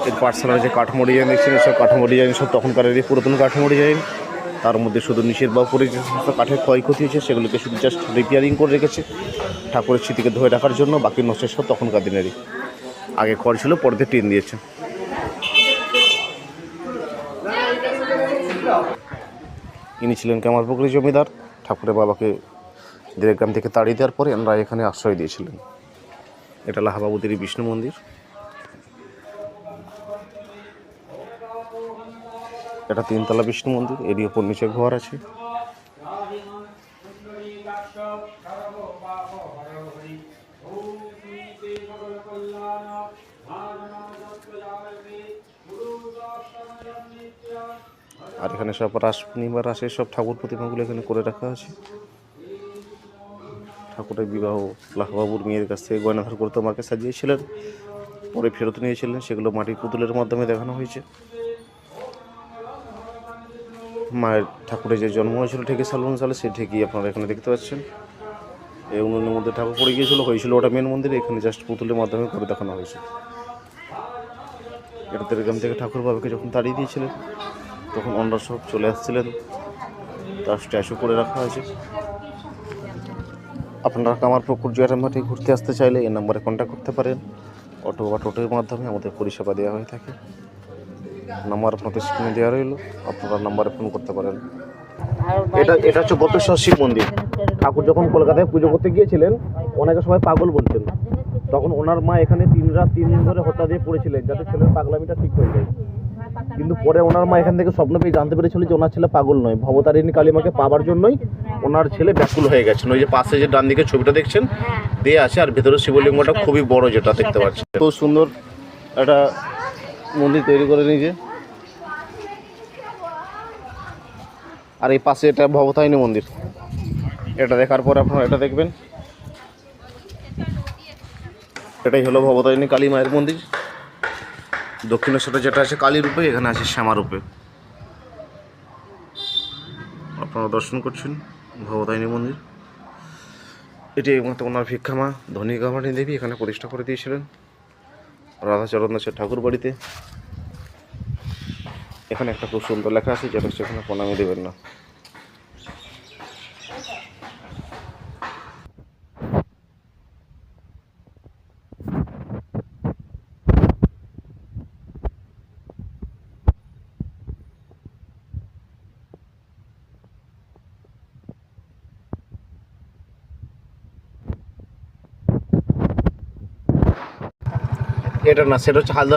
এর পাঠশালার যে কাঠামো ডিজাইন দেখছেন, এসব কাঠামো ডিজাইন সব তখনকারেরই পুরাতন কাঠামো ডিজাইন। তার মধ্যে শুধু নিচের বা উপরে যে সমস্ত কাঠের ক্ষয়ক্ষতি হয়েছে সেগুলোকে শুধু জাস্ট রিপেয়ারিং করে রেখেছে ঠাকুরের স্মৃতিকে ধরে রাখার জন্য। বাকি নষ্ট সব তখনকার দিনেরই। আগে খড় ছিল, পরে টিন দিয়েছে। ইনি ছিলেন কামারপুকুরের জমিদার। ঠাকুরের বাবাকে দেড়গ্রাম থেকে তাড়িয়ে দেওয়ার পরে এনারা এখানে আশ্রয় দিয়েছিলেন। এটা লাহাবাবুদেরই বিষ্ণু মন্দির। এটা 3তলা বিষ্ণু মন্দির, এরই ওপর নিচে ঘর আছে। আর এখানে সব রাস পূর্ণিমার রাসে সব ঠাকুর প্রতিমাগুলো এখানে করে রাখা আছে। ঠাকুরের বিবাহ লাহাবাবুর মেয়ের কাছ থেকে গয়নাধার করতে মাকে সাজিয়েছিলেন, পরে ফেরত নিয়েছিলেন। সেগুলো মাটির পুতুলের মাধ্যমে দেখানো হয়েছে। মায়ের ঠাকুরের যে জন্ম হয়েছিল ঢেকি সালন সালে, সেই ঢেকি আপনারা এখানে দেখতে পাচ্ছেন। এই উনুনের মধ্যে ঠাকুর পড়ে গিয়েছিল, হয়েছিল ওটা মেন মন্দিরে। এখানে জাস্ট পুতুলের মাধ্যমে করে দেখানো হয়েছে। এটা দেড়গ্রাম থেকে ঠাকুর বাবাকে যখন তাড়িয়ে দিয়েছিলেন তখন অন্যরা সব চলে আসছিলেন, তার স্ট্যাচু করে রাখা হয়েছে। আপনারা কামারপুকুর জয়রামবাটি ঘুরতে আসতে চাইলে এই নম্বরে কন্ট্যাক্ট করতে পারেন। অটো বা টোটোর মাধ্যমে আমাদের পরিষেবা দেওয়া হয়ে থাকে। নাম্বার আপনাদের স্ক্রিনে দেওয়া রইল, আপনারা নাম্বারে ফোন করতে পারেন। এটা হচ্ছে গোপেশ্বর শিব মন্দির। ঠাকুর যখন কলকাতায় পুজো করতে গিয়েছিলেন অনেকে সবাই পাগল বলতেন। তখন ওনার মা এখানে 3 রাত 3 দিন ধরে হত্যা দিয়ে পড়েছিলেন যাতে ছেলের পাগলামিটা ঠিক হয়ে যায়। কিন্তু পরে ওনার মা এখান থেকে স্বপ্ন পেয়ে জানতে পেরেছিল যে ওনার ছেলে পাগল নয়, ভবতারিণী কালীমাকে পাওয়ার জন্যই ওনার ছেলে ব্যাকুল হয়ে গেছেন। ওই যে পাশে যে ডান দিকে ছবিটা দেখছেন দিয়ে আছে, আর ভেতরে শিবলিঙ্গটা খুবই বড় যেটা দেখতে পাচ্ছেন। খুব সুন্দর একটা মন্দির তৈরি করে নিয়েছে। আর এই পাশে এটা ভবতারিণী মন্দির। এটা দেখার পর আপনারা এটা দেখবেন, এটাই হলো ভবতারিণী কালী মায়ের মন্দির। দক্ষিণেশ্বরে যেটা আছে কালী রূপে, এখানে আছে শ্যামা রূপে। আপনারা দর্শন করছেন ভবতারিণী মন্দির। এটি একমাত্র ওনার ভিক্ষামা ধনিকামানি দেবী এখানে প্রতিষ্ঠা করে দিয়েছিলেন রাধাচরণ দাসের ঠাকুর বাড়িতে। এখানে একটা খুব সুন্দর লেখা আছে যেটা সেখানে প্রণামী দেবেন না। এটা না, সেটা হচ্ছে হালদা।